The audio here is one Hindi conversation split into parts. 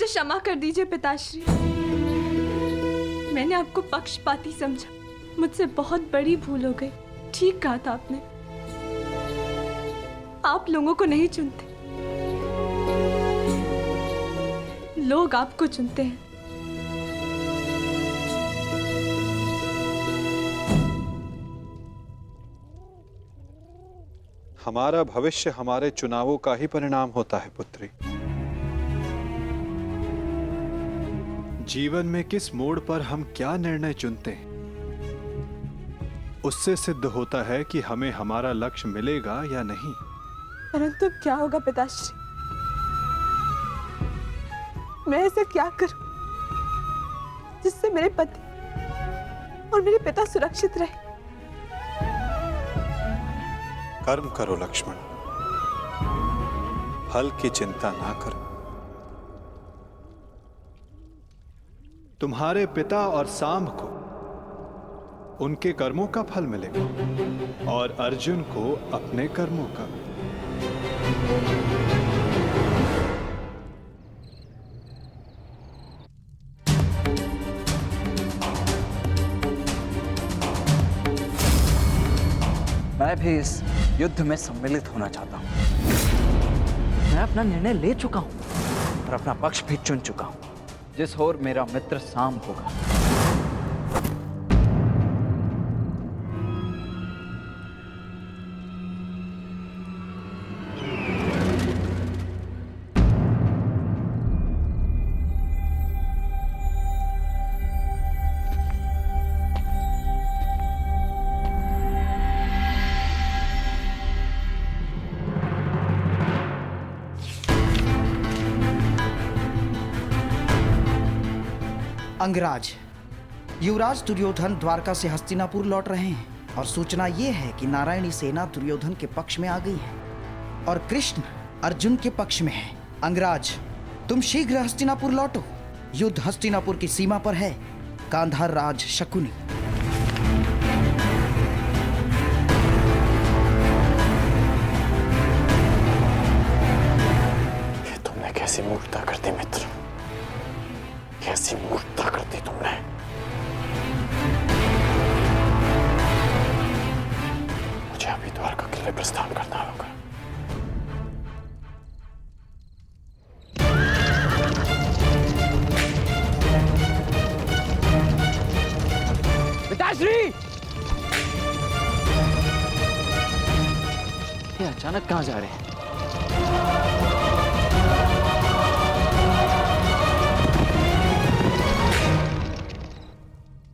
क्षमा कर दीजिए पिताश्री। मैंने आपको पक्षपाती समझा, मुझसे बहुत बड़ी भूल हो गई। ठीक कहा था आपने, आप लोगों को नहीं चुनते, लोग आपको चुनते हैं। हमारा भविष्य हमारे चुनावों का ही परिणाम होता है पुत्री। जीवन में किस मोड़ पर हम क्या निर्णय चुनते हैं, उससे सिद्ध होता है कि हमें हमारा लक्ष्य मिलेगा या नहीं। परंतु क्या होगा पिताश्री? मैं ऐसा क्या करूं जिससे मेरे पति और मेरे पिता सुरक्षित रहे? कर्म करो लक्ष्मण, फल की चिंता ना करो। तुम्हारे पिता और सांब को उनके कर्मों का फल मिलेगा और अर्जुन को अपने कर्मों का। मैं भी इस युद्ध में सम्मिलित होना चाहता हूं। मैं अपना निर्णय ले चुका हूं और अपना पक्ष भी चुन चुका हूं। जिस ओर मेरा मित्र सांब होगा, अंगराज, युवराज दुर्योधन द्वारका से हस्तिनापुर लौट रहे हैं और सूचना ये है कि नारायणी सेना दुर्योधन के पक्ष में आ गई है और कृष्ण अर्जुन के पक्ष में है। अंगराज, तुम शीघ्र हस्तिनापुर लौटो। युद्ध हस्तिनापुर की सीमा पर है। गांधार राज शकुनी। तुमने कैसी मूर्खता कर दी मित्र, कैसी मूर्खता कर दी तुमने। मुझे अभी द्वारका के लिए प्रस्थान करना होगा। पिताश्री! ये अचानक कहां जा रहे हैं?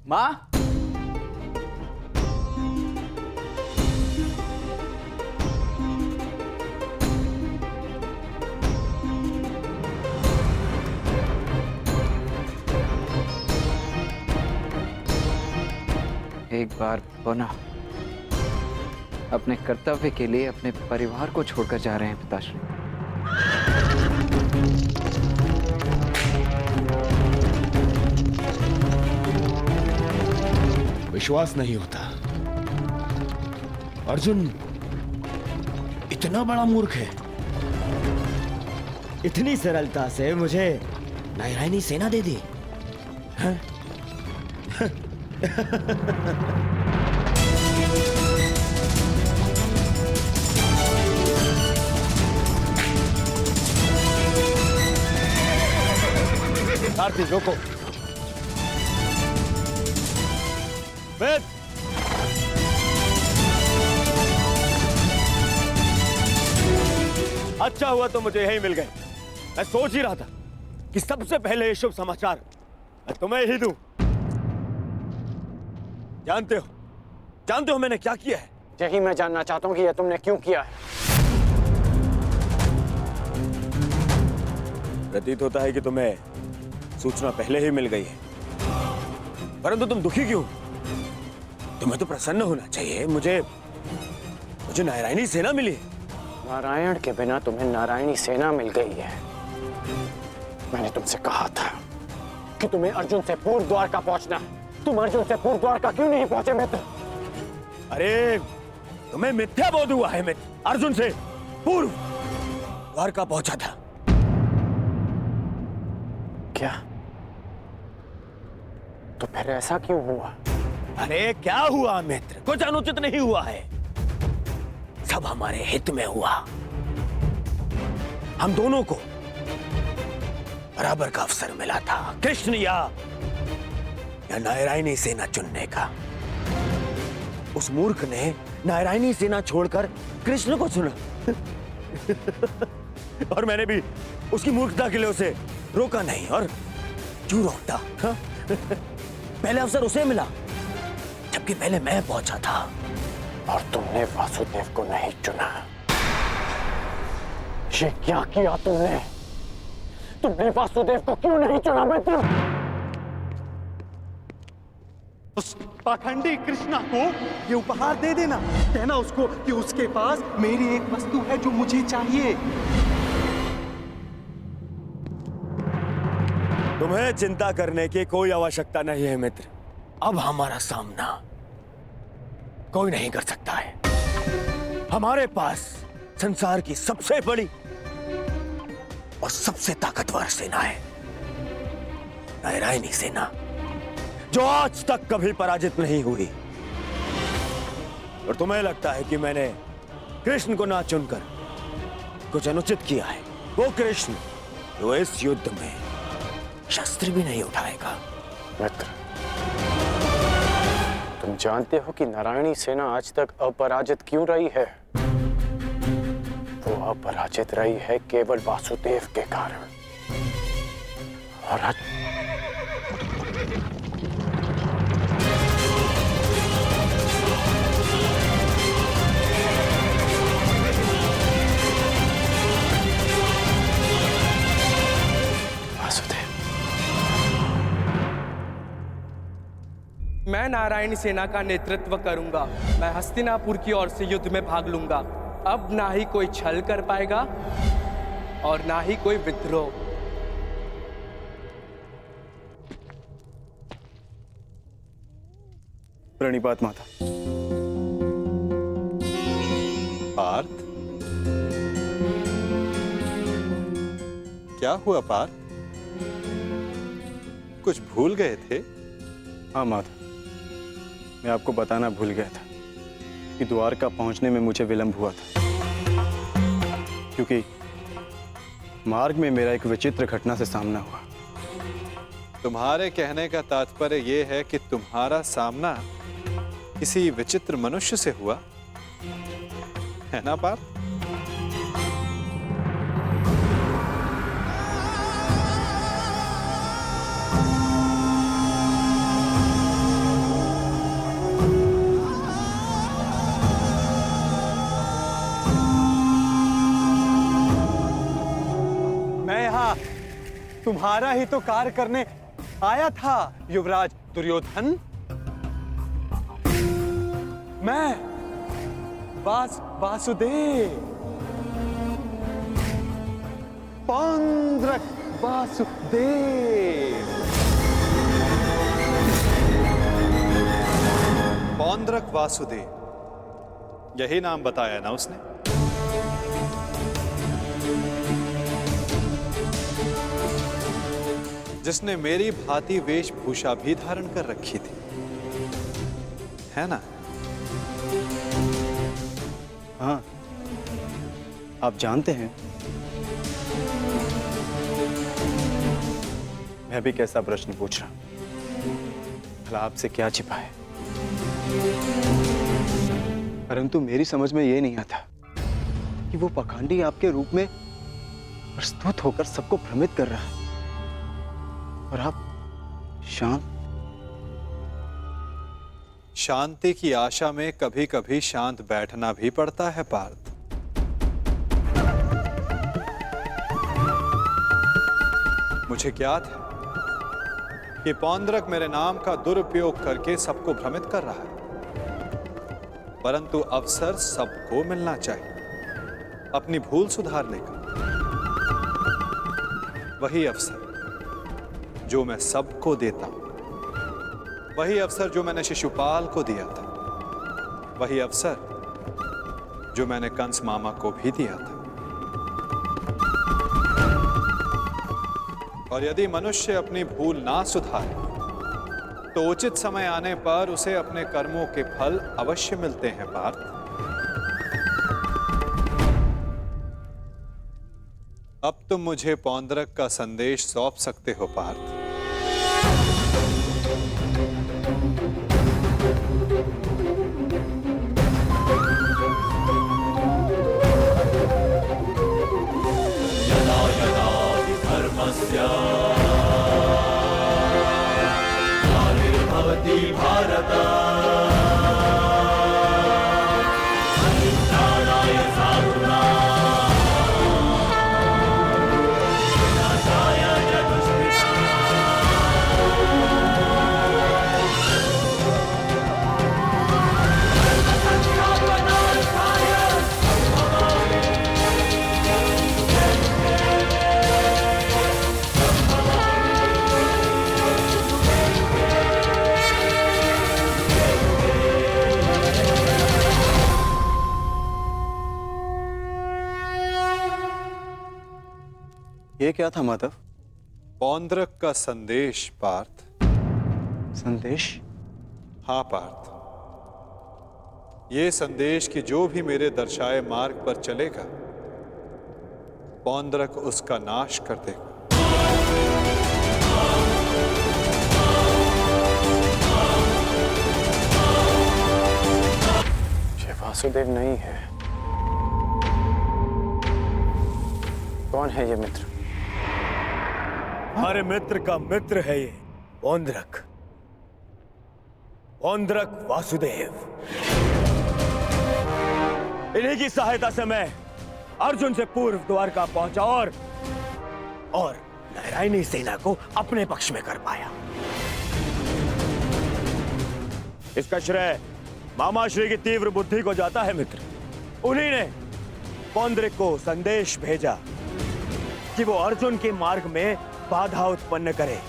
माँ, एक बार पुनः अपने कर्तव्य के लिए अपने परिवार को छोड़कर जा रहे हैं पिताश्री। विश्वास नहीं होता, अर्जुन इतना बड़ा मूर्ख है। इतनी सरलता से मुझे नारायणी सेना दे दी। हाँ? सारथी रोको। वेद, अच्छा हुआ तो मुझे यही मिल गए। मैं सोच ही रहा था कि सबसे पहले ये शुभ समाचार मैं तुम्हें ही दूं। जानते हो मैंने क्या किया है? यही मैं जानना चाहता हूं कि यह तुमने क्यों किया है। प्रतीत होता है कि तुम्हें सूचना पहले ही मिल गई है, परंतु तुम दुखी क्यों? तुम्हें तो प्रसन्न होना चाहिए। मुझे नारायणी सेना मिली। नारायण के बिना तुम्हें नारायणी सेना मिल गई है। मैंने तुमसे कहा था कि तुम्हें अर्जुन से पूर्व द्वारका पहुंचना। तुम अर्जुन से पूर्व द्वारका क्यों नहीं पहुंचे मित्र? अरे तुम्हें मिथ्या बोध हुआ है मित्र। अर्जुन से पूर्व द्वारका पहुंचा था। क्या? तो फिर ऐसा क्यों हुआ? अरे क्या हुआ मित्र? कुछ अनुचित नहीं हुआ है, सब हमारे हित में हुआ। हम दोनों को बराबर का अवसर मिला था, कृष्ण या नारायणी सेना चुनने का। उस मूर्ख ने नारायणी सेना छोड़कर कृष्ण को चुना और मैंने भी उसकी मूर्खता के लिए उसे रोका नहीं। और क्यों रोकता? हाँ? पहले अवसर उसे मिला, जबकि पहले मैं पहुंचा था। और तुमने वासुदेव को नहीं चुना। ये क्या किया तुमने? तुमने वासुदेव को क्यों नहीं चुना मित्र? उस पाखंडी कृष्णा को ये उपहार दे देना, कहना उसको कि उसके पास मेरी एक वस्तु है जो मुझे चाहिए। तुम्हें चिंता करने की कोई आवश्यकता नहीं है मित्र। अब हमारा सामना कोई नहीं कर सकता है। हमारे पास संसार की सबसे बड़ी और सबसे ताकतवर सेना है, नारायणी सेना, जो आज तक कभी पराजित नहीं हुई। और तुम्हें लगता है कि मैंने कृष्ण को ना चुनकर कुछ अनुचित किया है? वो कृष्ण जो इस युद्ध में शस्त्र भी नहीं उठाएगा। मित्र, तुम जानते हो कि नारायणी सेना आज तक अपराजित क्यों रही है? वो अपराजित रही है केवल वासुदेव के कारण। और आज मैं नारायणी सेना का नेतृत्व करूंगा। मैं हस्तिनापुर की ओर से युद्ध में भाग लूंगा। अब ना ही कोई छल कर पाएगा और ना ही कोई विद्रोह। प्रणिपात माता। पार्थ, क्या हुआ पार्थ? कुछ भूल गए थे? हाँ माता, मैं आपको बताना भूल गया था कि द्वारका पहुंचने में मुझे विलंब हुआ था, क्योंकि मार्ग में मेरा एक विचित्र घटना से सामना हुआ। तुम्हारे कहने का तात्पर्य यह है कि तुम्हारा सामना किसी विचित्र मनुष्य से हुआ, है ना पार्थ? तुम्हारा ही तो कार्य करने आया था युवराज दुर्योधन। मैं वासुदेव, पौंड्रक वासुदेव। पौंड्रक वासुदेव, यही नाम बताया ना उसने? जिसने मेरी भांति वेशभूषा भी धारण कर रखी थी, है ना? हाँ, आप जानते हैं मैं भी कैसा प्रश्न पूछ रहा हूं, भला आपसे क्या छिपा है? परंतु मेरी समझ में यह नहीं आता कि वो पाखंडी आपके रूप में प्रस्तुत होकर सबको भ्रमित कर रहा है और आप शांति की आशा में कभी कभी शांत बैठना भी पड़ता है पार्थ। मुझे ज्ञात है कि पौंड्रक मेरे नाम का दुरुपयोग करके सबको भ्रमित कर रहा है, परंतु अवसर सबको मिलना चाहिए अपनी भूल सुधारने का। वही अवसर जो मैं सबको देता हूं, वही अवसर जो मैंने शिशुपाल को दिया था, वही अवसर जो मैंने कंस मामा को भी दिया था। और यदि मनुष्य अपनी भूल ना सुधारे तो उचित समय आने पर उसे अपने कर्मों के फल अवश्य मिलते हैं पार्थ। अब तुम मुझे पौंड्रक का संदेश सौंप सकते हो पार्थ। ये क्या था माधव? पौंड्रक का संदेश पार्थ। संदेश? हाँ पार्थ, ये संदेश कि जो भी मेरे दर्शाए मार्ग पर चलेगा पौंड्रक उसका नाश कर देगा। ये वासुदेव नहीं है। कौन है ये मित्र? हमारे मित्र का मित्र है ये पौंड्रक। पौंड्रक वासुदेव। इन्हीं की सहायता से मैं अर्जुन से पूर्व द्वारका पहुंचा और नारायणी सेना को अपने पक्ष में कर पाया। इसका श्रेय मामाश्री की तीव्र बुद्धि को जाता है मित्र। उन्हीं ने पौंड्रक को संदेश भेजा कि वो अर्जुन के मार्ग में बाधा उत्पन्न करे।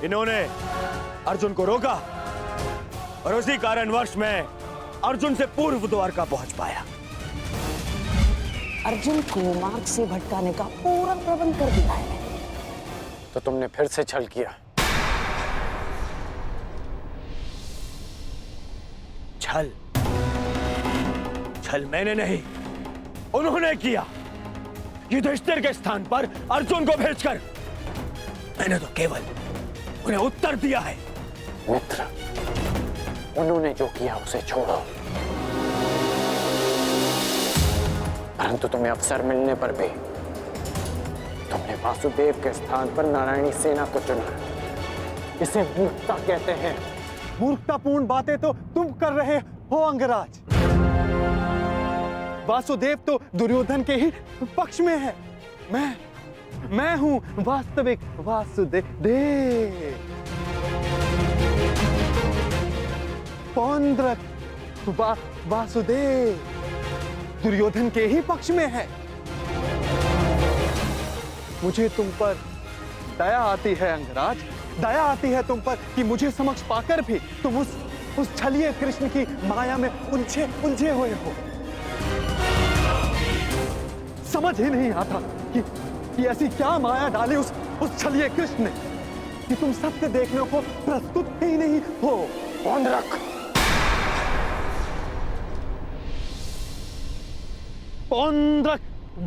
इन्होंने अर्जुन को रोका और उसी कारणवश मैं अर्जुन से पूर्व द्वारका पहुंच पाया। अर्जुन को मार्ग से भटकाने का पूरा प्रबंध कर दिया है। तो तुमने फिर से छल किया। छल? छल मैंने नहीं, उन्होंने किया। युधिष्ठिर के स्थान पर अर्जुन को भेजकर मैंने तो केवल उन्हें उत्तर दिया है। मित्र, उन्होंने जो किया उसे छोड़ो। परंतु तुम्हें अवसर मिलने पर भी तुमने वासुदेव के स्थान पर नारायणी सेना को चुना। इसे मूर्खता कहते हैं। मूर्खतापूर्ण बातें तो तुम कर रहे हो अंगराज। वासुदेव तो दुर्योधन के ही पक्ष में है। मैं हूं वास्तविक वासुदेव। पौंड्रक वासुदेव दुर्योधन के ही पक्ष में है। मुझे तुम पर दया आती है अंगराज, दया आती है तुम पर कि मुझे समक्ष पाकर भी तुम उस छलिए कृष्ण की माया में उलझे हुए हो। समझ ही नहीं आता कि ऐसी क्या माया डाली उस छलिए कृष्ण ने कि तुम सत्य देखने को प्रस्तुत ही नहीं हो। पौंड्रक, पौंड्रक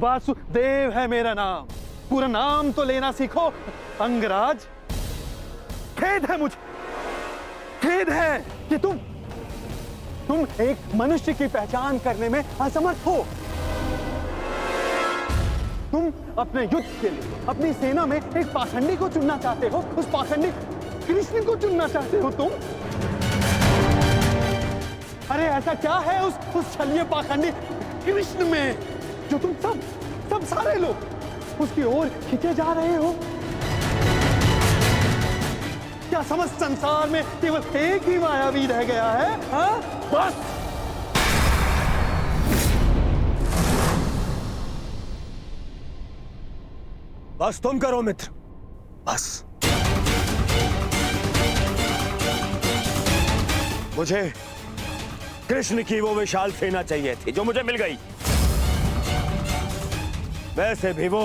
वासुदेव है मेरा नाम। पूरा नाम तो लेना सीखो अंगराज। खेद है मुझे, खेद है कि तुम एक मनुष्य की पहचान करने में असमर्थ हो। तुम अपने युद्ध के लिए अपनी सेना में एक पाखंडी को चुनना चाहते हो। उस पाखंडी कृष्ण को चुनना चाहते हो तुम। अरे ऐसा क्या है उस छलिए पाखंडी कृष्ण में जो तुम सब सारे लोग उसकी ओर खींचे जा रहे हो? क्या समस्त संसार में केवल एक ही मायावी रह गया है? हाँ? बस तुम करो मित्र, बस। मुझे कृष्ण की वो विशाल सेना चाहिए थी जो मुझे मिल गई। वैसे भी वो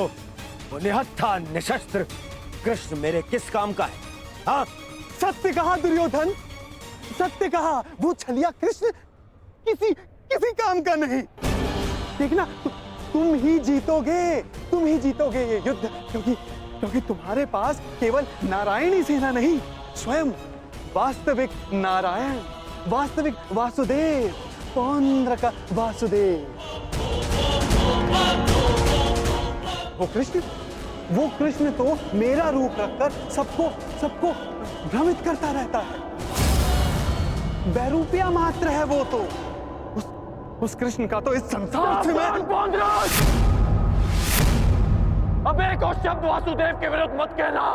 वो निहत्था निशस्त्र कृष्ण मेरे किस काम का है? हाँ, सत्य कहा दुर्योधन, सत्य कहा। वो छलिया कृष्ण किसी काम का नहीं। देखना, तुम ही जीतोगे ये युद्ध, क्योंकि तुम्हारे पास केवल नारायणी सेना नहीं, स्वयं वास्तविक नारायण, वास्तविक वासुदेव, पौंड्र का वासुदेव। वो कृष्ण तो मेरा रूप रखकर सबको भ्रमित करता रहता है। बैरूपिया मात्र है वो तो। उस कृष्ण का तो इस संसार से मैं अब एक और शब्द वासुदेव के विरुद्ध मत कहना।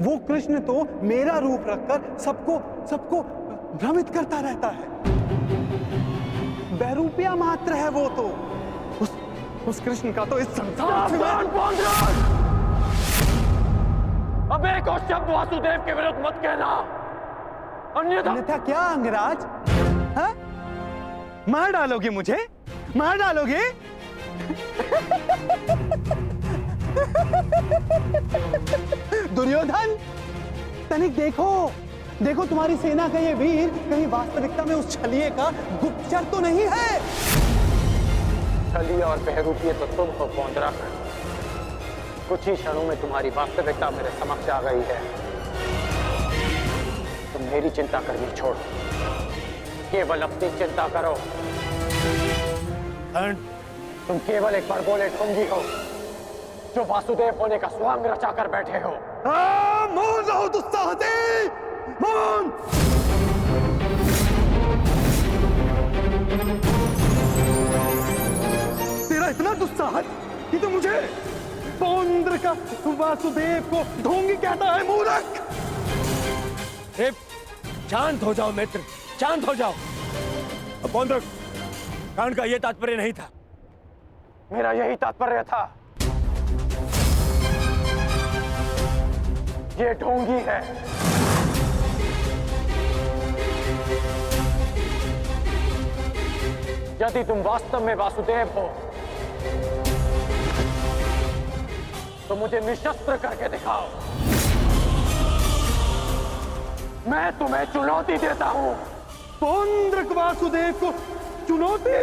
वो कृष्ण तो मेरा रूप रखकर सबको भ्रमित करता रहता है। बैरूपिया मात्र है वो तो। उस कृष्ण का तो इस संसार से मैं अब एक और शब्द वासुदेव के विरुद्ध मत कहना, अन्यथा क्या अंगराज? हाँ? मार डालोगे मुझे? मार डालोगे? दुर्योधन, तनिक देखो तुम्हारी सेना का ये वीर कहीं वास्तविकता में उस छलिए का गुप्तचर तो नहीं है। छलिए और बहरूपिये तो तुम हो पौंड्रक। कुछ ही क्षणों में तुम्हारी वास्तविकता मेरे समक्ष आ गई है। तुम मेरी चिंता करनी छोड़ो, केवल अपनी चिंता करो। तुम केवल एक बड़बोले ढोंगी हो जो वासुदेव होने का स्वांग रचा कर बैठे हो। मौन रहो दुस्साहसी, मौन। तेरा इतना दुस्साहस कि तो मुझे पौंड्र का वासुदेव को ढोंगी कहता है, मूर्ख। शांत हो जाओ मित्र, शांत हो जाओ। पौंड्र, कांड का यह तात्पर्य नहीं था। मेरा यही तात्पर्य था। ये ढोंगी है। यदि तुम वास्तव में वासुदेव हो तो मुझे निशस्त्र करके दिखाओ। मैं तुम्हें चुनौती देता हूं। पौंड्रक वासुदेव को चुनौती?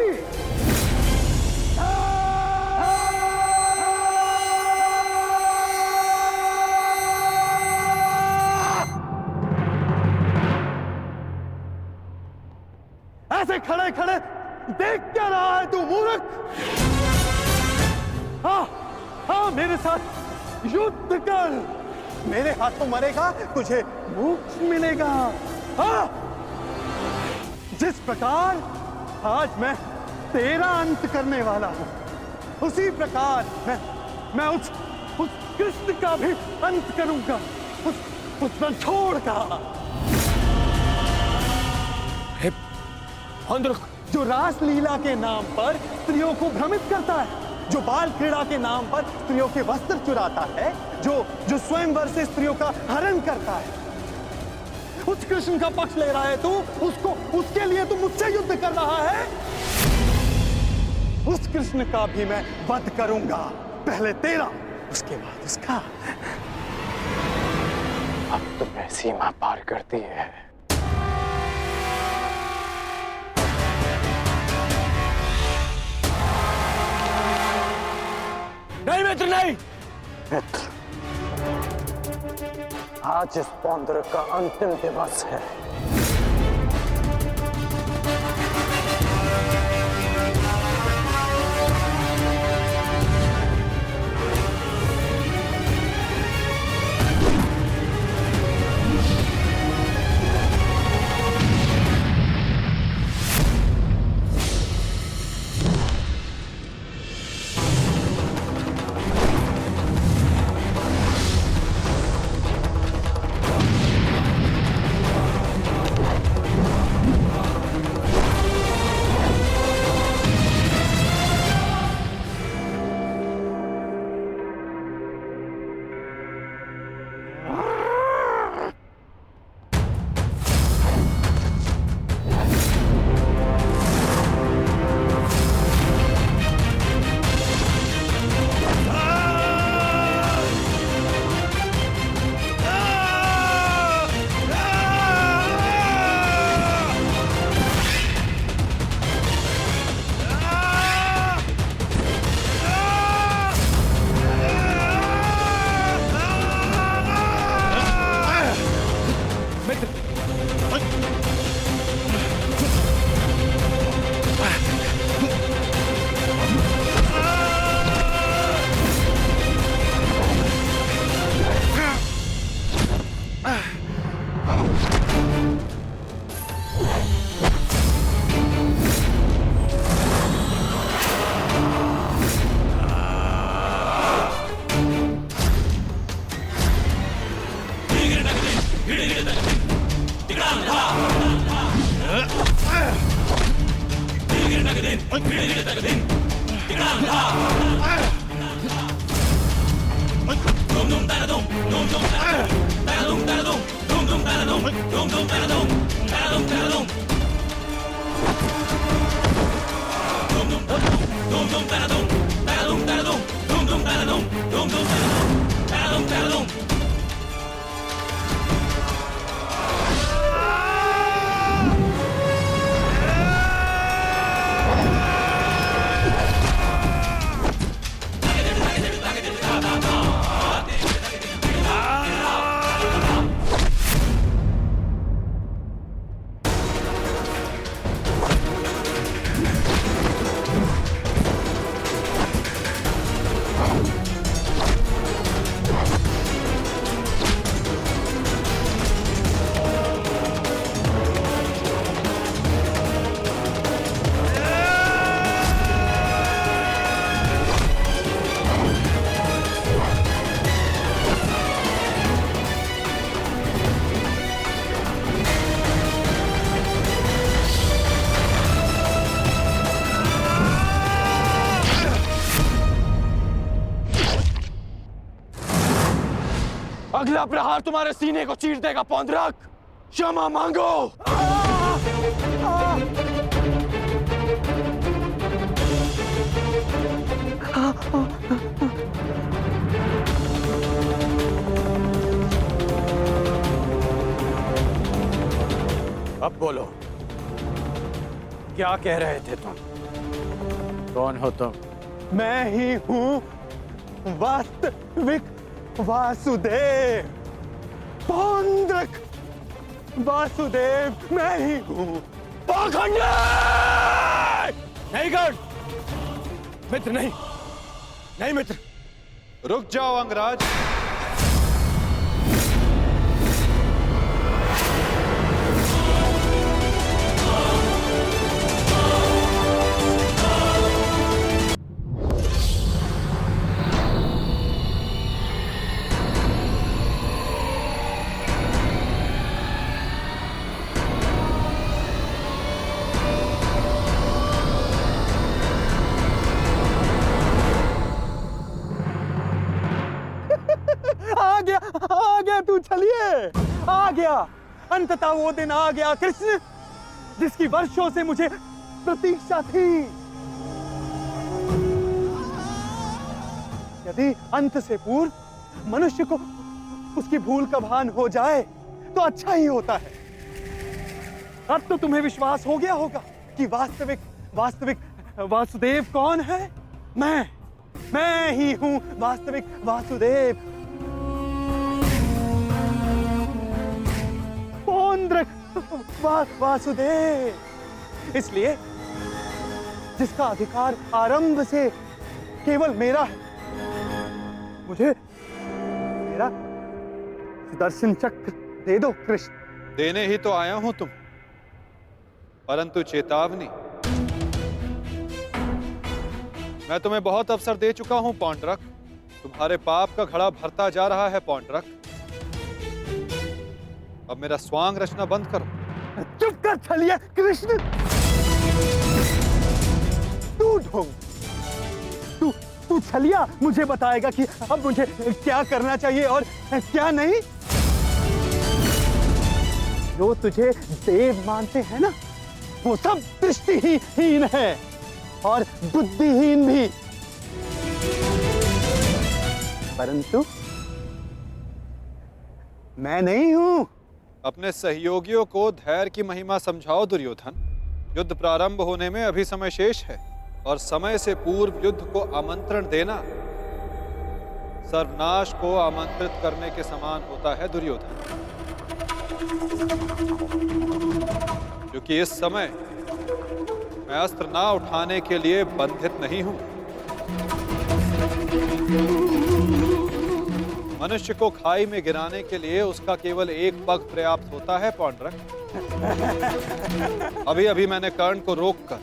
ऐसे खड़े खड़े देख क्या रहा है तू, मूर्ख? हाँ, मेरे साथ युद्ध कर। मेरे हाथों मरेगा, तुझे मोक्ष मिलेगा। हाँ, जिस प्रकार आज मैं तेरा अंत करने वाला हूं, उसी प्रकार मैं उस कृष्ण का भी अंत करूंगा, उस रणछोड़ का। जो रासलीला के नाम पर स्त्रियों को भ्रमित करता है, जो बाल क्रीड़ा के नाम पर स्त्रियों के वस्त्र चुराता है, जो स्वयंवर से स्त्रियों का हरण करता है, उस कृष्ण का पक्ष ले रहा है तू। उसके लिए तू मुझसे युद्ध कर रहा है। उस कृष्ण का भी मैं वध करूंगा, पहले तेरा, उसके बाद उसका। अब तुम्हें सीमा पार करती है। नहीं मित्र, नहीं। मित्र, आज इस पौंड्र का अंतिम दिवस है। अगला प्रहार तुम्हारे सीने को चीर देगा पौंद्रक। क्षमा मांगो। अब बोलो, क्या कह रहे थे तुम? कौन हो तुम? मैं ही हूं वास्तविक वासुदेव, पौंद्रक वासुदेव मैं ही हूं। पाखंडी! नहीं कर मित्र, नहीं नहीं मित्र। रुक जाओ अंगराज। आ गया तू, चलिए आ गया। अंततः वो दिन आ गया कृष्ण, जिसकी वर्षों से मुझे प्रतीक्षा थी। यदि अंत से पूर्व मनुष्य को उसकी भूल का भान हो जाए तो अच्छा ही होता है। अब तो तुम्हें विश्वास हो गया होगा कि वास्तविक वासुदेव कौन है। मैं ही हूं वास्तविक वासुदेव, पौंद्रक वासुदेव। इसलिए जिसका अधिकार आरंभ से केवल मेरा है, मुझे मेरा सुदर्शन चक्र दे दो कृष्ण। देने ही तो आया हूं तुम, परंतु चेतावनी, मैं तुम्हें बहुत अवसर दे चुका हूं पौंड्रक। तुम्हारे पाप का घड़ा भरता जा रहा है पौंड्रक। अब मेरा स्वांग रचना बंद करो। चुप कर छलिया कृष्ण। तू ढोंग, तू छलिया मुझे बताएगा कि अब मुझे क्या करना चाहिए और क्या नहीं। जो तुझे देव मानते हैं ना, वो सब दृष्टिहीन है और बुद्धिहीन भी। परंतु मैं नहीं हूं। अपने सहयोगियों को धैर्य की महिमा समझाओ दुर्योधन। युद्ध प्रारंभ होने में अभी समय शेष है और समय से पूर्व युद्ध को आमंत्रण देना सर्वनाश को आमंत्रित करने के समान होता है दुर्योधन। क्योंकि इस समय मैं अस्त्र ना उठाने के लिए बंधित नहीं हूं। मनुष्य को खाई में गिराने के लिए उसका केवल एक पग पर्याप्त होता है पौंड्रक। अभी अभी मैंने कर्ण को रोककर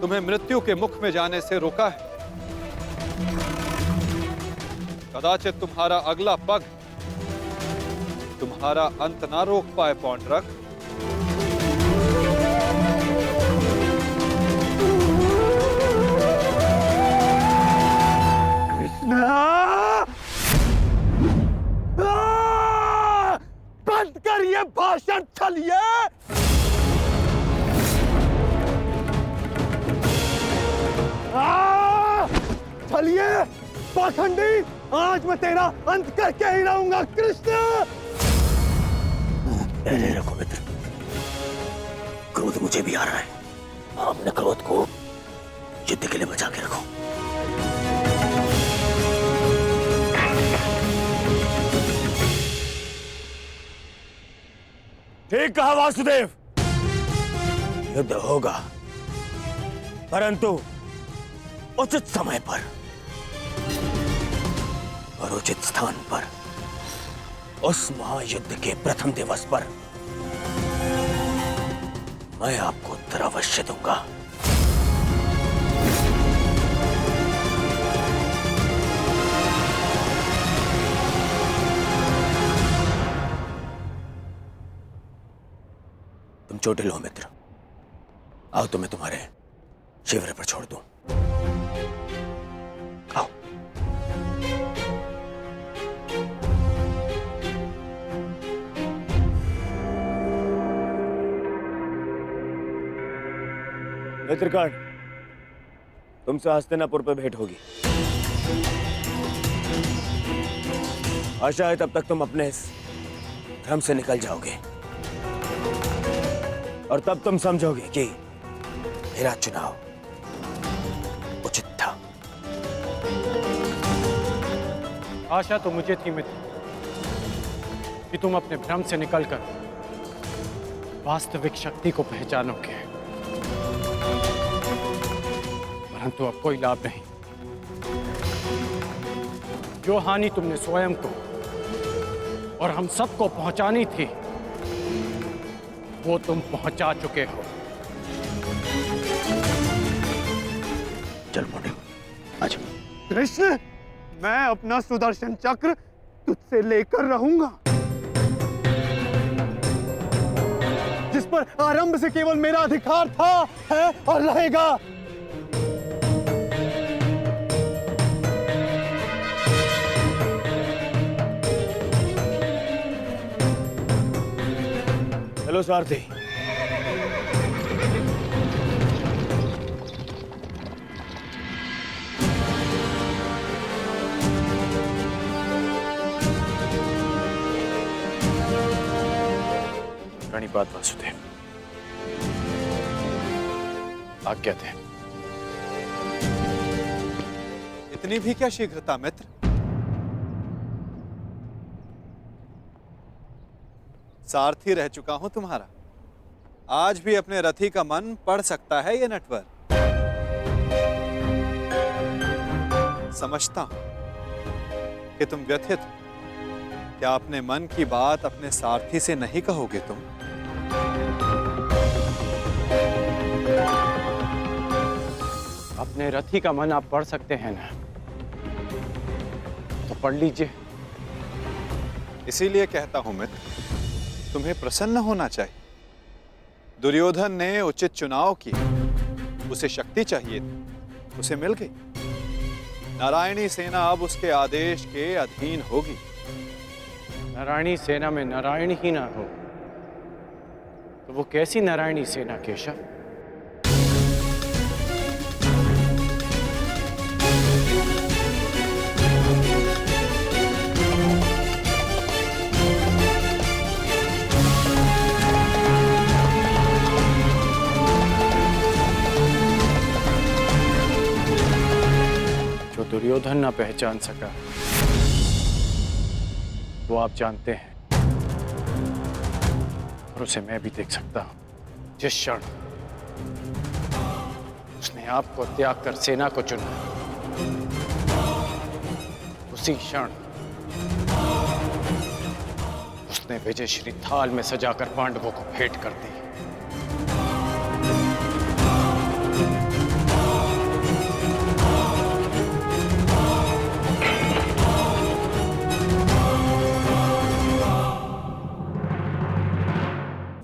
तुम्हें मृत्यु के मुख में जाने से रोका है। कदाचित तुम्हारा अगला पग तुम्हारा अंत ना रोक पाए पौंड्रक। बंद कर ये भाषण छलिए। छलिए पाखंडी, आज मैं तेरा अंत करके ही रहूंगा कृष्ण। पहले रखो मित्र, क्रोध मुझे भी आ रहा है। अपने क्रोध को युद्ध के लिए बचा के रखो। ठीक कहा वासुदेव, युद्ध होगा, परंतु उचित समय पर और उचित स्थान पर। उस महायुद्ध के प्रथम दिवस पर मैं आपको उत्तर अवश्य दूंगा। तुम चोटिल हो मित्र, आओ तुम्हें तुम्हारे शिविर पर छोड़ दूं। आओ। मित्रकांड, तुमसे हस्तिनापुर पर भेंट होगी। आशा है तब तक तुम अपने इस भ्रम से निकल जाओगे और तब तुम समझोगे कि मेरा चुनाव उचित था। आशा तो मुझे थी मित्र कि तुम अपने भ्रम से निकलकर वास्तविक शक्ति को पहचानोगे, परंतु अब कोई लाभ नहीं। जो हानि तुमने स्वयं को और हम सबको पहुंचानी थी, वो तुम पहुंचा चुके हो। चल मोटे, आज कृष्ण, मैं अपना सुदर्शन चक्र तुझसे लेकर रहूंगा, जिस पर आरंभ से केवल मेरा अधिकार था, है और रहेगा। चलो सारथी। प्रणिपात वासुदेव, आज्ञा थे। इतनी भी क्या शीघ्रता मित्र? सारथी रह चुका हूं तुम्हारा। आज भी अपने रथी का मन पढ़ सकता है ये नटवर। समझता हूं कि तुम व्यथित हो। क्या अपने मन की बात अपने सारथी से नहीं कहोगे तुम? अपने रथी का मन आप पढ़ सकते हैं ना, तो पढ़ लीजिए। इसीलिए कहता हूं मित्र, तुम्हें प्रसन्न होना चाहिए। दुर्योधन ने उचित चुनाव किया, उसे शक्ति चाहिए थी, उसे मिल गई। नारायणी सेना अब उसके आदेश के अधीन होगी। नारायणी सेना में नारायण ही ना हो तो वो कैसी नारायणी सेना केशव? जो दुर्योधन ना पहचान सका वो आप जानते हैं, और उसे मैं भी देख सकता हूं। जिस क्षण उसने आपको त्याग कर सेना को चुना, उसी क्षण उसने विजयश्री थाल में सजाकर पांडवों को भेंट कर दी।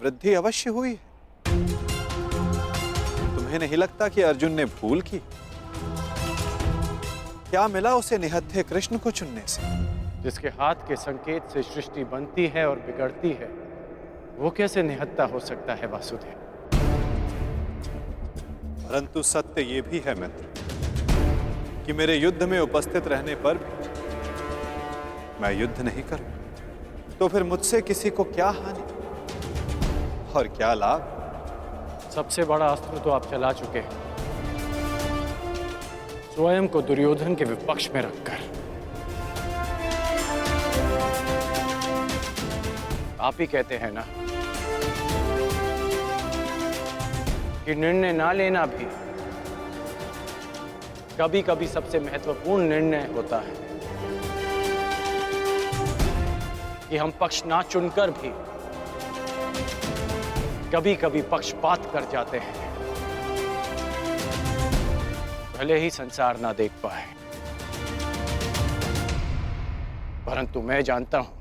वृद्धि अवश्य हुई है। तुम्हें नहीं लगता कि अर्जुन ने भूल की? क्या मिला उसे निहत्थे कृष्ण को चुनने से? जिसके हाथ के संकेत से सृष्टि बनती है और बिगड़ती है, वो कैसे निहत्था हो सकता है वासुदेव? परंतु सत्य ये भी है मित्र कि मेरे युद्ध में उपस्थित रहने पर मैं युद्ध नहीं करूं, तो फिर मुझसे किसी को क्या हानि और क्या लाभ? सबसे बड़ा अस्त्र तो आप चला चुके हैं, स्वयं को दुर्योधन के विपक्ष में रखकर। आप ही कहते हैं ना कि निर्णय ना लेना भी कभी कभी सबसे महत्वपूर्ण निर्णय होता है, कि हम पक्ष ना चुनकर भी कभी कभी पक्षपात कर जाते हैं, भले ही संसार ना देख पाए। परंतु मैं जानता हूं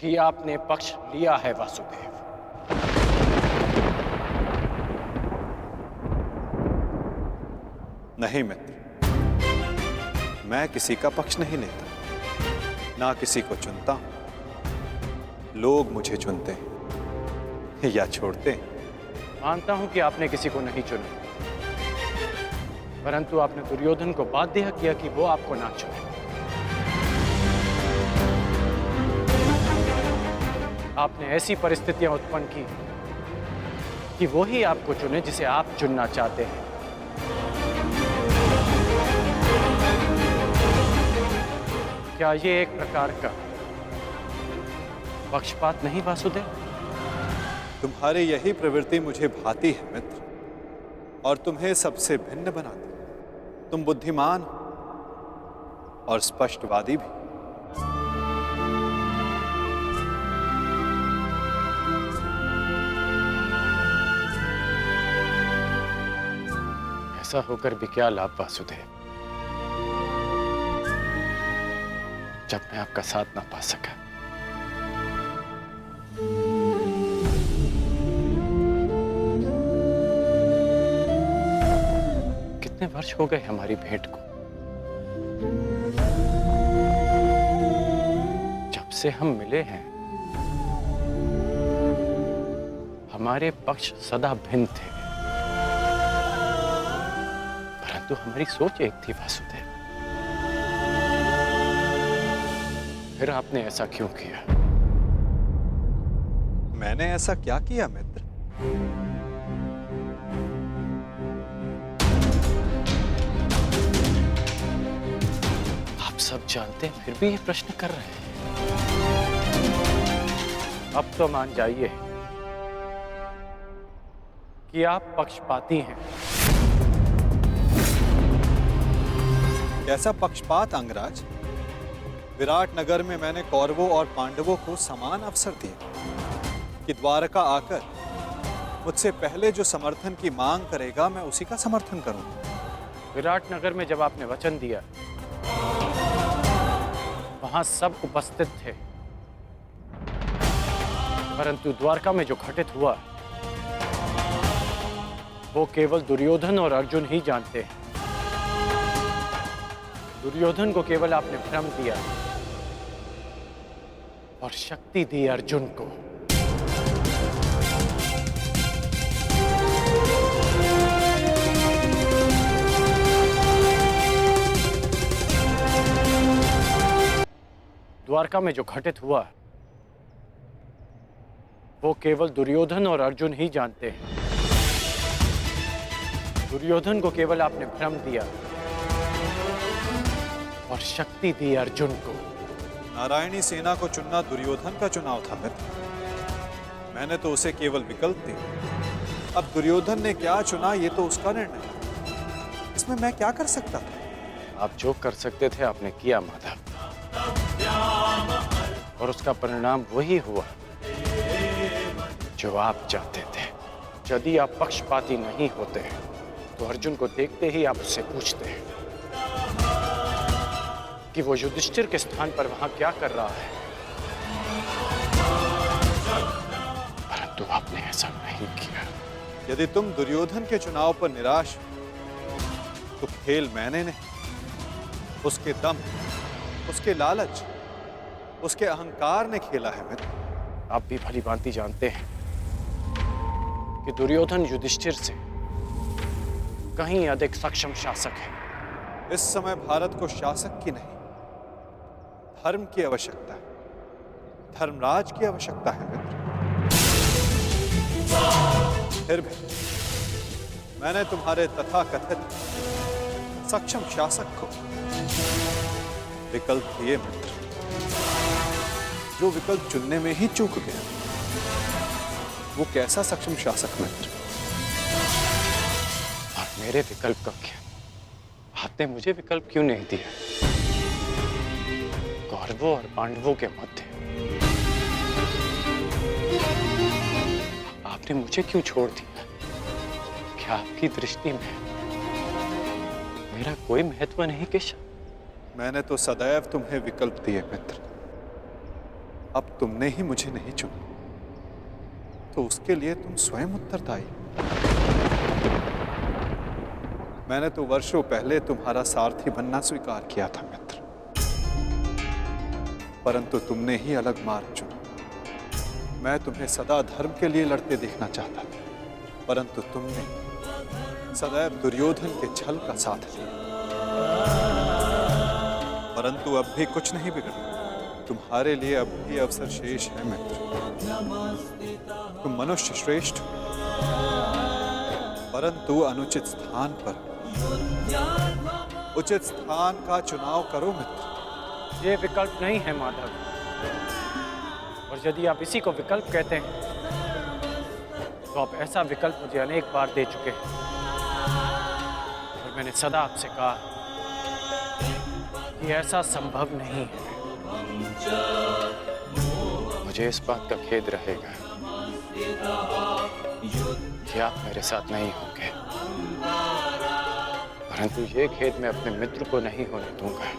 कि आपने पक्ष लिया है वासुदेव। नहीं मित्र, मैं किसी का पक्ष नहीं लेता, ना किसी को चुनता हूं। लोग मुझे चुनते हैं या छोड़ते हैं। मानता हूं कि आपने किसी को नहीं चुना, परंतु आपने दुर्योधन को बाध्य किया कि वो आपको ना चुने। आपने ऐसी परिस्थितियां उत्पन्न की कि वो ही आपको चुने जिसे आप चुनना चाहते हैं। क्या ये एक प्रकार का पक्षपात नहीं वासुदेव? तुम्हारी यही प्रवृत्ति मुझे भाती है मित्र, और तुम्हें सबसे भिन्न बनाती। तुम बुद्धिमान हो और स्पष्टवादी भी। ऐसा होकर भी क्या लाभ वासुदेव, जब मैं आपका साथ ना पा सका। कितने वर्ष हो गए हमारी भेंट को, जब से हम मिले हैं हमारे पक्ष सदा भिन्न थे, परंतु हमारी सोच एक थी वासुदेव। फिर आपने ऐसा क्यों किया? मैंने ऐसा क्या किया मित्र? आप सब जानते हैं फिर भी ये प्रश्न कर रहे हैं। अब तो मान जाइए कि आप पक्षपाती हैं। कैसा पक्षपात अंगराज? विराट नगर में मैंने कौरवों और पांडवों को समान अवसर दिया कि द्वारका आकर मुझसे पहले जो समर्थन की मांग करेगा मैं उसी का समर्थन करूंगा। विराट नगर में जब आपने वचन दिया, वहां सब उपस्थित थे, परंतु द्वारका में जो घटित हुआ वो केवल दुर्योधन और अर्जुन ही जानते हैं। दुर्योधन को केवल आपने भ्रम दिया और शक्ति दी अर्जुन को। द्वारका में जो घटित हुआ वो केवल दुर्योधन और अर्जुन ही जानते हैं। दुर्योधन को केवल आपने भ्रम दिया और शक्ति दी अर्जुन को। नारायणी सेना को चुनना दुर्योधन का चुनाव था मित्र। मैंने तो उसे केवल विकल्प दिया। अब दुर्योधन ने क्या चुना ये तो उसका निर्णय। इसमें मैं क्या कर सकता था? आप जो कर सकते थे आपने किया माधव, और उसका परिणाम वही हुआ जो आप चाहते थे। यदि आप पक्षपाती नहीं होते तो अर्जुन को देखते ही आप उससे पूछते कि वो युधिष्ठिर के स्थान पर वहां क्या कर रहा है, परंतु आपने ऐसा नहीं किया। यदि तुम दुर्योधन के चुनाव पर निराश हो परंतु खेल मैंने नहीं, उसके दम, उसके लालच, उसके अहंकार ने खेला है मित्र। आप भी भली भांति जानते हैं कि दुर्योधन युधिष्ठिर से कहीं अधिक सक्षम शासक है। इस समय भारत को शासक की नहीं, धर्म की आवश्यकता है, धर्मराज की आवश्यकता है मित्र। फिर भी मैंने तुम्हारे तथाकथित सक्षम शासक को विकल्प दिए मित्र, जो विकल्प चुनने में ही चूक गया। वो कैसा सक्षम शासक मित्र? और मेरे विकल्प का क्या? आपने मुझे विकल्प क्यों नहीं दिया? कौरवों और पांडवों के मध्य आपने मुझे क्यों छोड़ दिया? क्या आपकी दृष्टि में मेरा कोई महत्व नहीं केशव? मैंने तो सदैव तुम्हें विकल्प दिए मित्र, अब तुमने ही मुझे नहीं चुना, तो उसके लिए तुम स्वयं उत्तरदायी। मैंने तो वर्षों पहले तुम्हारा सारथी बनना स्वीकार किया था मित्र, परंतु तुमने ही अलग मार्ग चुना। मैं तुम्हें सदा धर्म के लिए लड़ते देखना चाहता था, परंतु तुमने सदैव दुर्योधन के छल का साथ दिया। परंतु अब भी कुछ नहीं बिगड़ा, तुम्हारे लिए अब भी अवसर शेष है मित्र। तुम मनुष्य श्रेष्ठ हो, परंतु अनुचित स्थान पर उचित स्थान का चुनाव करो मित्र। ये विकल्प नहीं है माधव, और यदि आप इसी को विकल्प कहते हैं तो आप ऐसा विकल्प मुझे अनेक बार दे चुके हैं, और मैंने सदा आपसे कहा कि ऐसा संभव नहीं है। मुझे इस बात का खेद रहेगा कि आप मेरे साथ नहीं होंगे, परंतु ये खेद मैं अपने मित्र को नहीं होने दूंगा,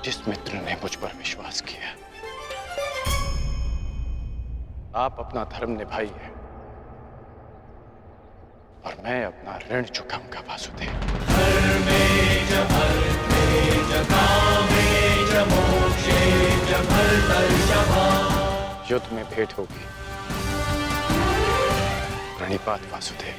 जिस मित्र ने मुझ पर विश्वास किया। आप अपना धर्म निभाइए और मैं अपना ऋण चुकाऊंगा वासुदेव। युद्ध में भेंट होगी, प्रणिपात वासुदेव।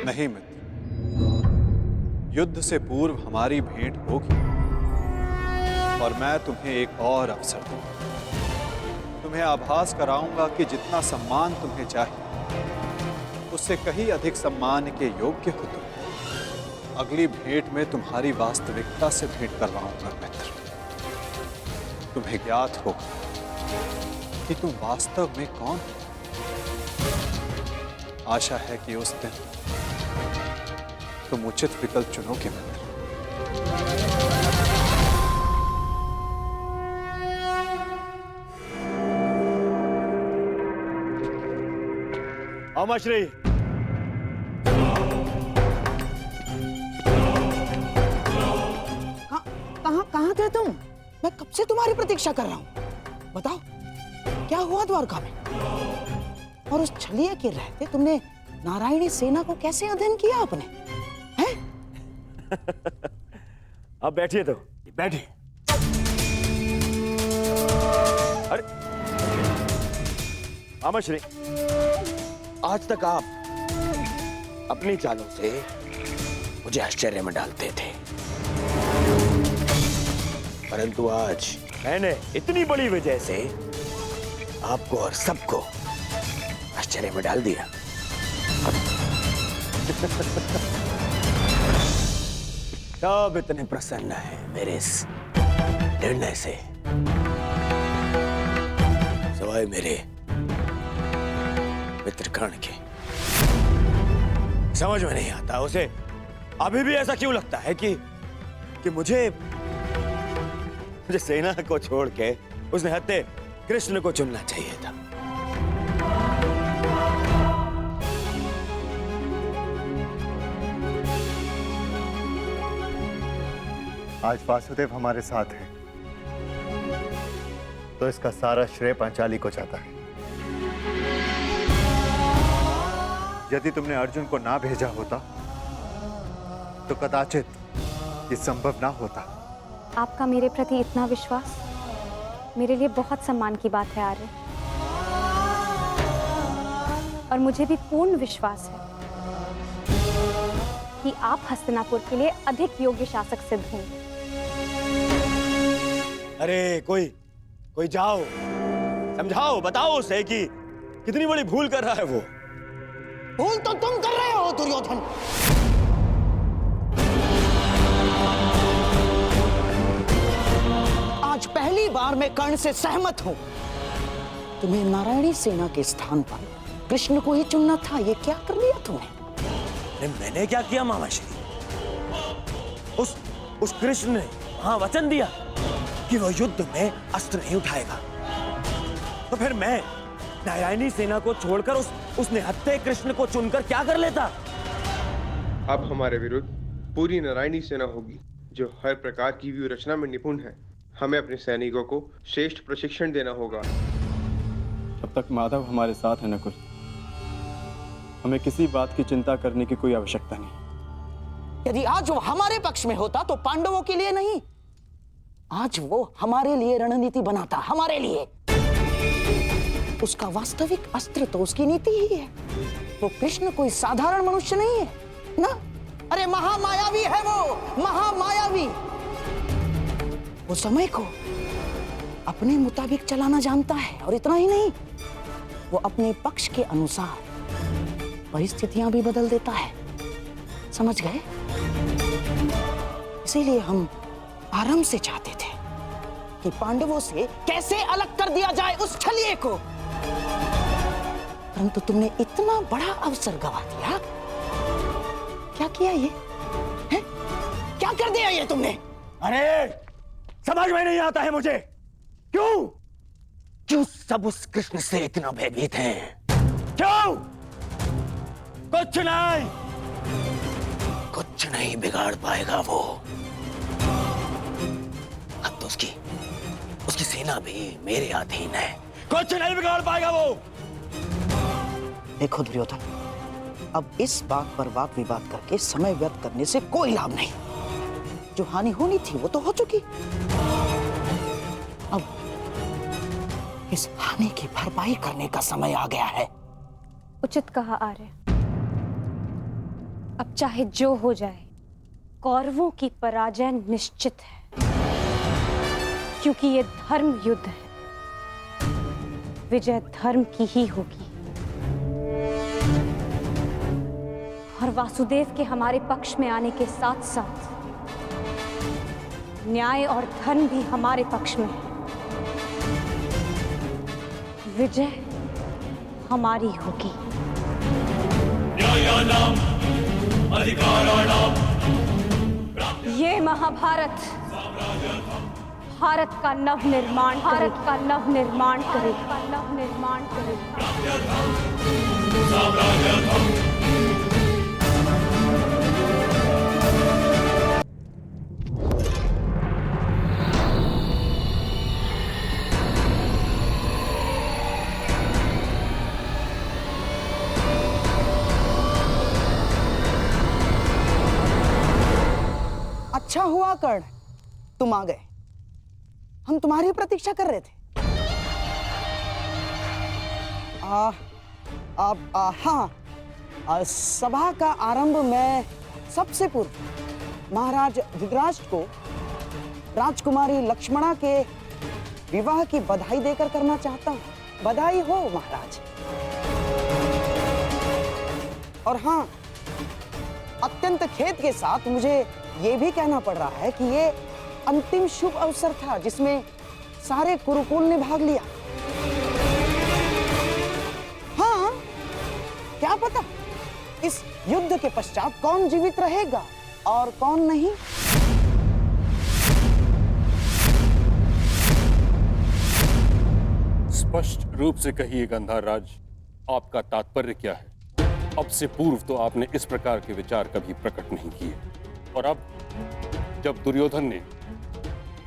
नहीं मित्र, युद्ध से पूर्व हमारी भेंट होगी, और मैं तुम्हें एक और अवसर दूंगा। तुम्हें आभास कराऊंगा कि जितना सम्मान तुम्हें चाहिए उससे कहीं अधिक सम्मान के योग्य हो तुम। अगली भेंट में तुम्हारी वास्तविकता से भेंट करवाऊंगा मित्र। तुम्हें ज्ञात होगा कि तुम वास्तव में कौन हो। आशा है कि उस दिन तुम उचित विकल्प चुनोगे मित्र। अमश्री, कहाँ थे तुम? मैं कब से तुम्हारी प्रतीक्षा कर रहा हूँ। बताओ क्या हुआ द्वारका में? और उस छलिया के रहते तुमने नारायणी सेना को कैसे अध्ययन किया आपने? हैं? अब बैठिए तो बैठिए। अरे अमश्री, आज तक आप अपनी चालों से मुझे आश्चर्य में डालते थे, परंतु आज मैंने इतनी बड़ी वजह से आपको और सबको आश्चर्य में डाल दिया। सब इतने प्रसन्न हैं मेरे इस निर्णय से, सवाए मेरे मित्र कर्ण के। समझ में नहीं आता उसे अभी भी ऐसा क्यों लगता है कि मुझे सेना को छोड़ के उसने कृष्ण को चुनना चाहिए था। आज वासुदेव हमारे साथ है तो इसका सारा श्रेय पांचाली को जाता है। यदि तुमने अर्जुन को ना भेजा होता तो कदाचित ये संभव ना होता। आपका मेरे प्रति इतना विश्वास मेरे लिए बहुत सम्मान की बात है आर्य, और मुझे भी पूर्ण विश्वास है कि आप हस्तिनापुर के लिए अधिक योग्य शासक सिद्ध होंगे। अरे कोई जाओ, समझाओ, बताओ उसे कि कितनी बड़ी भूल कर रहा है वो। भूल तो तुम कर रहे हो दुर्योधन। आज पहली बार मैं कर्ण से सहमत हूं। तुम्हें नारायणी सेना के स्थान पर कृष्ण को ही चुनना था। ये क्या कर लिया तुमने? अरे मैंने क्या किया मामाश्री? उस कृष्ण ने वहां वचन दिया कि वो युद्ध में अस्त्र नहीं उठाएगा, तो फिर मैं नारायणी सेना को छोड़कर उस निहत्थे कृष्ण को चुनकर क्या कर लेता? अब हमारे विरुद्ध पूरी नारायणी सेना होगी जो हर प्रकार की व्यूह रचना में निपुण है। हमें अपने सैनिकों को श्रेष्ठ प्रशिक्षण देना होगा। जब तक माधव हमारे साथ है नकुल, हमें किसी बात की चिंता करने की कोई आवश्यकता नहीं। यदि आज वो हमारे पक्ष में होता तो पांडवों के लिए नहीं, आज वो हमारे लिए रणनीति बनाता, हमारे लिए। उसका वास्तविक अस्त्र तो उसकी नीति ही है। वो कृष्ण कोई साधारण मनुष्य नहीं है ना। अरे महामायावी है वो, महामायावी। वो समय को अपने मुताबिक चलाना जानता है, और इतना ही नहीं, वो अपने पक्ष के अनुसार परिस्थितियां भी बदल देता है। समझ गए? इसीलिए हम आरंभ से चाहते थे कि पांडवों से कैसे अलग कर दिया जाए उस छलिए को, परंतु तुमने इतना बड़ा अवसर गवा दिया। क्या किया ये है? क्या कर दिया ये तुमने? अरे समझ में नहीं आता है मुझे, क्यों सब उस कृष्ण से इतना भयभीत हैं? क्यों? कुछ नहीं बिगाड़ पाएगा वो। अब तो उसकी सेना भी मेरे अधीन है। कुछ नहीं बिगाड़ पाएगा वो। देखो दुर्योधन, अब इस बात पर वाद विवाद करके समय व्यर्थ करने से कोई लाभ नहीं। जो हानि होनी थी वो तो हो चुकी। अब इस हानि की भरपाई करने का समय आ गया है। उचित कहा आर्य। अब चाहे जो हो जाए, कौरवों की पराजय निश्चित है, क्योंकि ये धर्म युद्ध है। विजय धर्म की ही होगी, और वासुदेव के हमारे पक्ष में आने के साथ साथ न्याय और धर्म भी हमारे पक्ष में है। विजय हमारी होगी। न्यायानाम अधिकाराणाम। ये महाभारत भारत का नव निर्माण करेगा। अच्छा हुआ कर्ण, तुम आ गए। हम तुम्हारी प्रतीक्षा कर रहे थे। सभा का आरंभ मैं सबसे पूर्व महाराज धृतराष्ट्र को राजकुमारी लक्ष्मणा के विवाह की बधाई देकर करना चाहता हूँ। बधाई हो महाराज। और हाँ, अत्यंत खेद के साथ मुझे ये भी कहना पड़ रहा है कि ये अंतिम शुभ अवसर था जिसमें सारे कुरुकुल ने भाग लिया। हाँ, क्या पता इस युद्ध के पश्चात कौन जीवित रहेगा और कौन नहीं। स्पष्ट रूप से कहिए गंधार राज, आपका तात्पर्य क्या है? अब से पूर्व तो आपने इस प्रकार के विचार कभी प्रकट नहीं किए, और अब जब दुर्योधन ने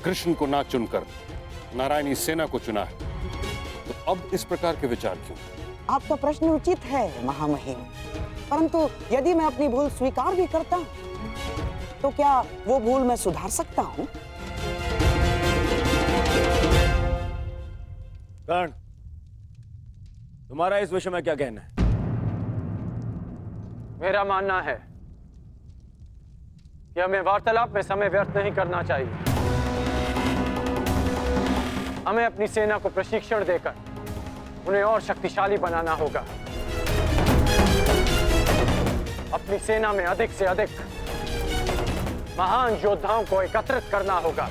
कृष्ण को ना चुनकर नारायणी सेना को चुना है, तो अब इस प्रकार के विचार क्यों? आपका प्रश्न उचित है महामहिम, परंतु यदि मैं अपनी भूल स्वीकार भी करता हूं, तो क्या वो भूल मैं सुधार सकता हूं? कर्ण, तुम्हारा इस विषय में क्या कहना है? मेरा मानना है कि हमें वार्तालाप में समय व्यर्थ नहीं करना चाहिए। हमें अपनी सेना को प्रशिक्षण देकर उन्हें और शक्तिशाली बनाना होगा। अपनी सेना में अधिक से अधिक महान योद्धाओं को एकत्रित करना होगा।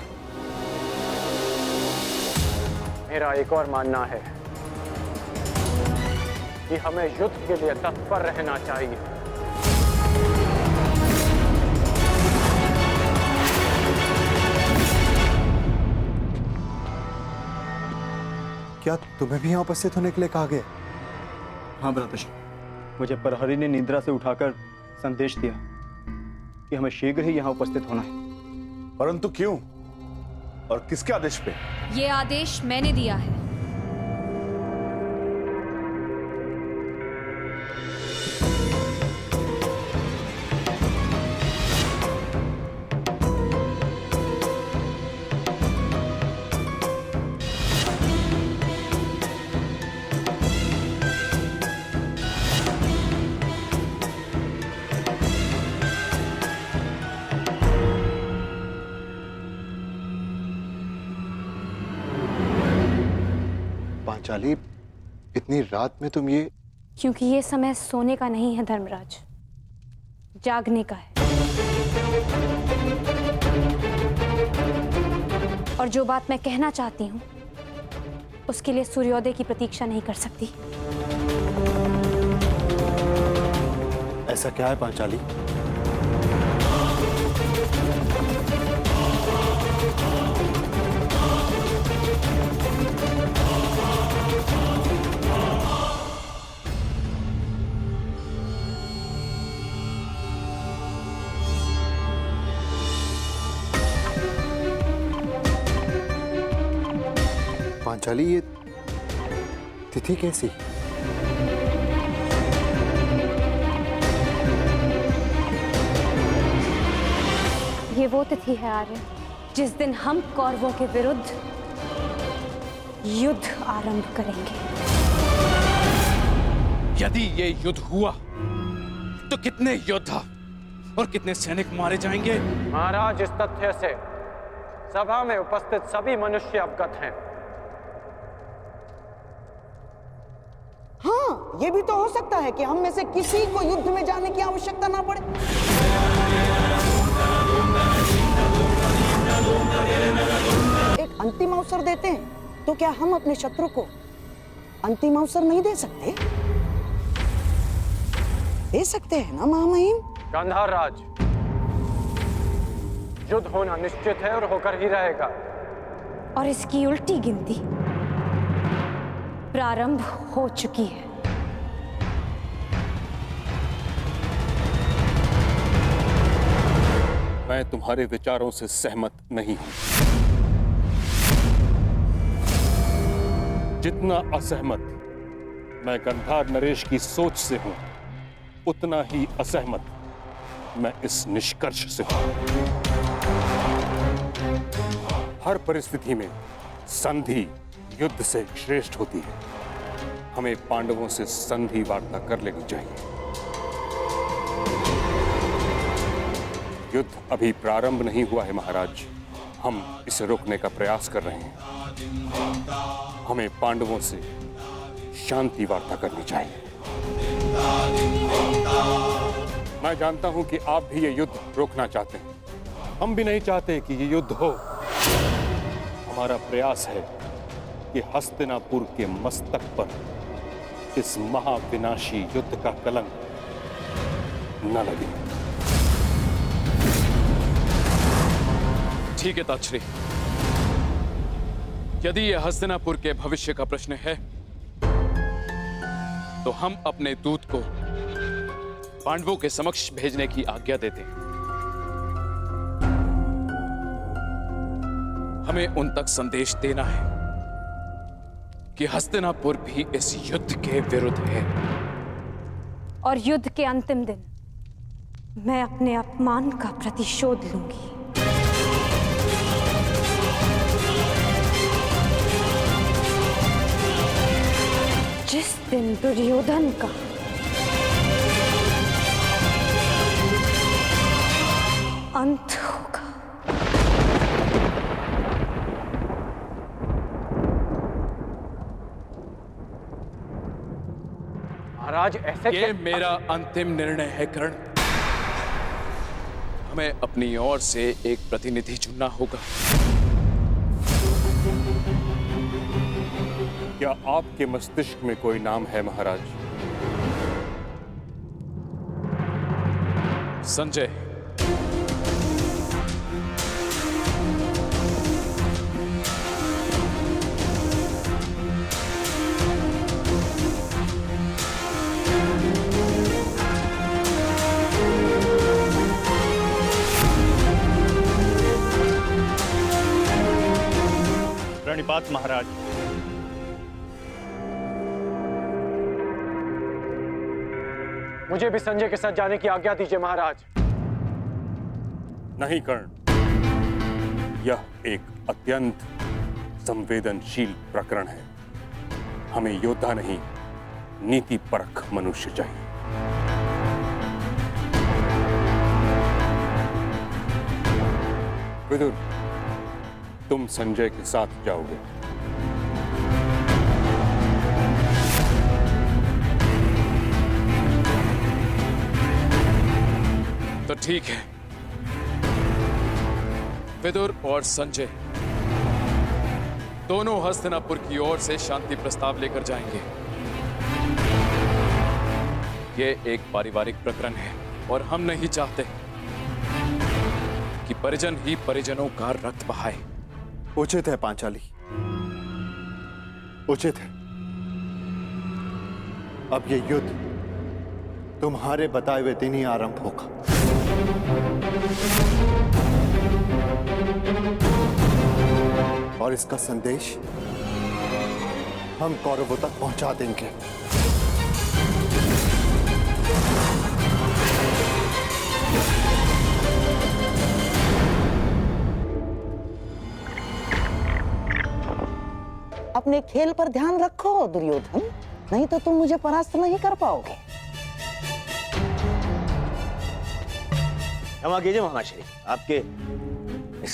मेरा एक और मानना है कि हमें युद्ध के लिए तत्पर रहना चाहिए। क्या तुम्हें भी यहाँ उपस्थित होने के लिए कहा गया? हाँ भ्राताश्री, मुझे प्रहरी ने निद्रा से उठाकर संदेश दिया कि हमें शीघ्र ही यहाँ उपस्थित होना है। परंतु क्यों और किसके आदेश पे? ये आदेश मैंने दिया है। पांचाली, इतनी रात में तुम ये? क्योंकि ये समय सोने का नहीं है धर्मराज, जागने का है। और जो बात मैं कहना चाहती हूँ उसके लिए सूर्योदय की प्रतीक्षा नहीं कर सकती। ऐसा क्या है पांचाली? पांचाली, ये तिथि कैसी? ये वो तिथि है आर्य जिस दिन हम कौरवों के विरुद्ध युद्ध आरंभ करेंगे। यदि ये युद्ध हुआ तो कितने योद्धा और कितने सैनिक मारे जाएंगे? महाराज, इस तथ्य से सभा में उपस्थित सभी मनुष्य अवगत हैं। हाँ, ये भी तो हो सकता है कि हम में से किसी को युद्ध में जाने की आवश्यकता ना पड़े। एक अंतिम अवसर देते हैं, तो क्या हम अपने शत्रु को अंतिम अवसर नहीं दे सकते? दे सकते हैं ना महामहिम? गांधार राज, युद्ध होना निश्चित है और होकर ही रहेगा। और इसकी उल्टी गिनती प्रारंभ हो चुकी है। मैं तुम्हारे विचारों से सहमत नहीं हूं। जितना असहमत मैं गंधार नरेश की सोच से हूं, उतना ही असहमत मैं इस निष्कर्ष से हूं। हर परिस्थिति में संधि युद्ध से श्रेष्ठ होती है। हमें पांडवों से संधि वार्ता कर लेनी चाहिए। युद्ध अभी प्रारंभ नहीं हुआ है महाराज, हम इसे रोकने का प्रयास कर रहे हैं। हमें पांडवों से शांति वार्ता करनी चाहिए। मैं जानता हूं कि आप भी ये युद्ध रोकना चाहते हैं, हम भी नहीं चाहते कि ये युद्ध हो। हमारा प्रयास है कि हस्तिनापुर के मस्तक पर इस महाविनाशी युद्ध का कलंक न लगे। ठीक है ताक्षरी, यदि यह हस्तिनापुर के भविष्य का प्रश्न है तो हम अपने दूत को पांडवों के समक्ष भेजने की आज्ञा देते हैं। हमें उन तक संदेश देना है कि हस्तिनापुर भी इस युद्ध के विरुद्ध है। और युद्ध के अंतिम दिन मैं अपने अपमान का प्रतिशोध लूंगी। जिस दिन दुर्योधन का अंत होगा। महाराज ऐसे ये मेरा अंतिम निर्णय है कर्ण। हमें अपनी ओर से एक प्रतिनिधि चुनना होगा। क्या आपके मस्तिष्क में कोई नाम है महाराज? संजय। प्रणिपात महाराज। मुझे भी संजय के साथ जाने की आज्ञा दीजिए महाराज। नहीं कर्ण, यह एक अत्यंत संवेदनशील प्रकरण है। हमें योद्धा नहीं, नीति परख मनुष्य चाहिए। विदुर, तुम संजय के साथ जाओगे। तो ठीक है, विदुर और संजय दोनों हस्तिनापुर की ओर से शांति प्रस्ताव लेकर जाएंगे। ये एक पारिवारिक प्रकरण है और हम नहीं चाहते कि परिजन ही परिजनों का रक्त बहाए। उचित है पांचाली, उचित है। अब ये युद्ध तुम्हारे बताए हुए दिन ही आरंभ होगा। और इसका संदेश हम कौरवों तक पहुंचा देंगे। अपने खेल पर ध्यान रखो दुर्योधन, नहीं तो तुम मुझे परास्त नहीं कर पाओगे। क्षमा कीजिए महाश्री, आपके इस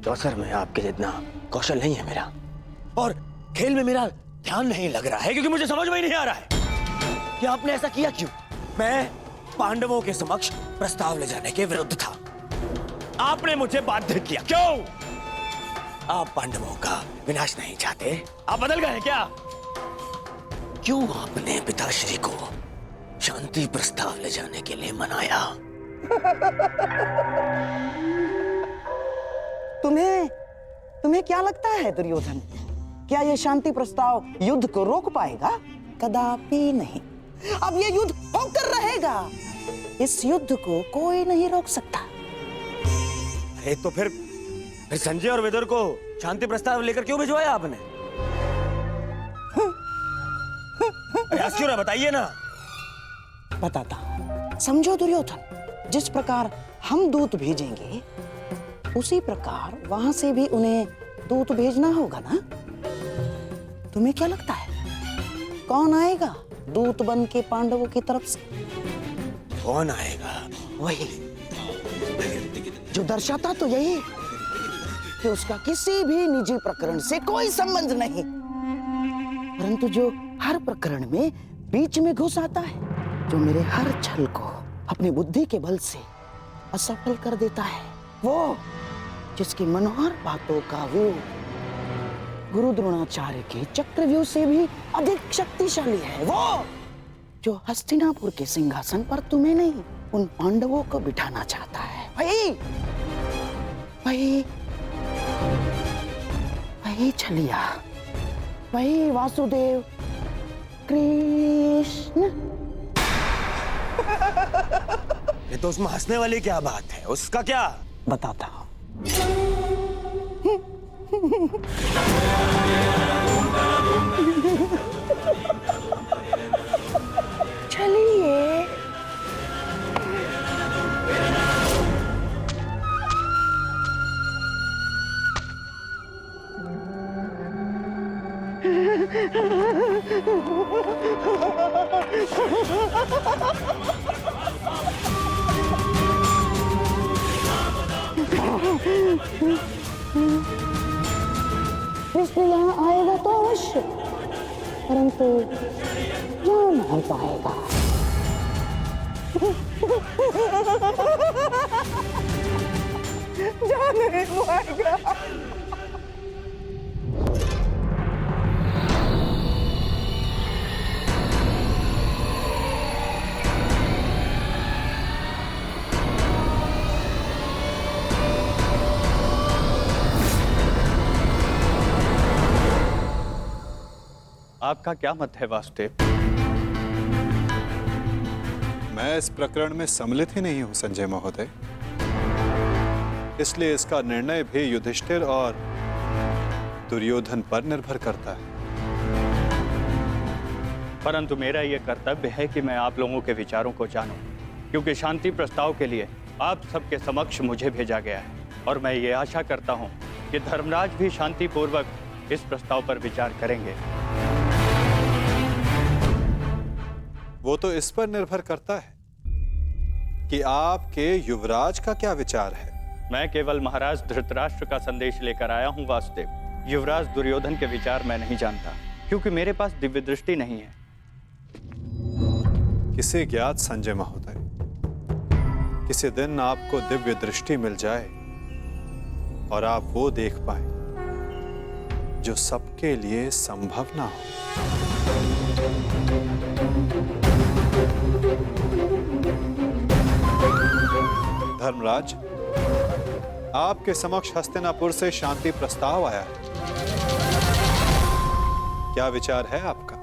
अवसर में आपके जितना कौशल नहीं है मेरा, और खेल में मेरा ध्यान नहीं लग रहा है क्योंकि मुझे समझ में ही नहीं आ रहा है कि आपने ऐसा किया क्यों। मैं पांडवों के समक्ष प्रस्ताव ले जाने के विरुद्ध था, आपने मुझे बाध्य किया। क्यों? आप पांडवों का विनाश नहीं चाहते? आप बदल गए क्या? क्यों आपने पिताश्री को शांति प्रस्ताव ले जाने के लिए मनाया? तुम्हें क्या लगता है दुर्योधन, क्या ये शांति प्रस्ताव युद्ध को रोक पाएगा? कदापि नहीं। अब ये युद्ध होकर रहेगा। इस युद्ध को कोई नहीं रोक सकता। अरे तो फिर संजय और विदुर को शांति प्रस्ताव लेकर क्यों भिजवाया आपने? क्यों ना बताइए ना। बताता हूं। समझो दुर्योधन, जिस प्रकार हम दूत भेजेंगे उसी प्रकार वहां से भी उन्हें दूत भेजना होगा ना। तुम्हें क्या लगता है कौन आएगा दूत बन के पांडवों की तरफ से? कौन आएगा? वही जो दर्शाता तो यही कि उसका किसी भी निजी प्रकरण से कोई संबंध नहीं, परंतु जो हर प्रकरण में बीच में घुस आता है, जो मेरे हर छल को अपनी बुद्धि के बल से असफल कर देता है, वो जिसकी मनोहर बातों का व्यू गुरु द्रोणाचार्य के चक्रव्यूह से भी अधिक शक्तिशाली है, वो जो हस्तिनापुर के सिंहासन पर तुम्हें नहीं उन पांडवों को बिठाना चाहता है। वही वही छलिया, वही वासुदेव कृष्ण। ये तो उसमें हंसने वाली क्या बात है, उसका क्या? बताता हूं। चलिए। कृष्ण यहाँ आएगा तो अवश्य, परंतु जा नहीं पाएगा। जा नहीं पाएगा। आपका क्या मत है वासुदेव? मैं इस प्रकरण में सम्मिलित ही नहीं हूं संजय महोदय, इसलिए इसका निर्णय भी युधिष्ठिर और दुर्योधन पर निर्भर करता है। परंतु मेरा यह कर्तव्य है कि मैं आप लोगों के विचारों को जानूं, क्योंकि शांति प्रस्ताव के लिए आप सबके समक्ष मुझे भेजा गया है और मैं ये आशा करता हूं कि धर्मराज भी शांतिपूर्वक इस प्रस्ताव पर विचार करेंगे। वो तो इस पर निर्भर करता है कि आपके युवराज का क्या विचार है। मैं केवल महाराज धृतराष्ट्र का संदेश लेकर आया हूं वासुदेव। युवराज दुर्योधन के विचार मैं नहीं जानता, क्योंकि मेरे पास दिव्य दृष्टि नहीं है। किसे ज्ञात संजय महोदय, किसी दिन आपको दिव्य दृष्टि मिल जाए और आप वो देख पाए जो सबके लिए संभव ना हो। धर्मराज, आपके समक्ष हस्तिनापुर से शांति प्रस्ताव आया है। क्या विचार है आपका?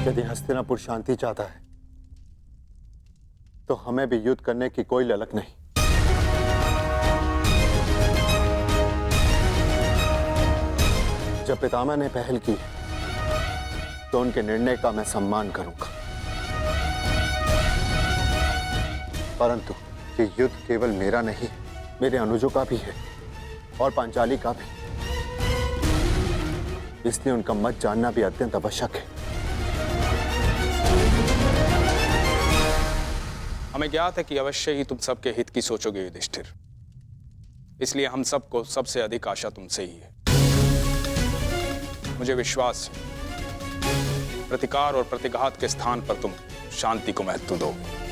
यदि हस्तिनापुर शांति चाहता है तो हमें भी युद्ध करने की कोई ललक नहीं। जब पितामह ने पहल की तो उनके निर्णय का मैं सम्मान करूंगा, परंतु ये युद्ध केवल मेरा नहीं, मेरे अनुजों का भी है और पांचाली का भी, इसलिए उनका मत जानना भी अत्यंत आवश्यक है। हमें ज्ञात है कि अवश्य ही तुम सबके हित की सोचोगे युधिष्ठिर, इसलिए हम सबको सबसे अधिक आशा तुमसे ही है। मुझे विश्वास है प्रतिकार और प्रतिघात के स्थान पर तुम शांति को महत्व दोगे।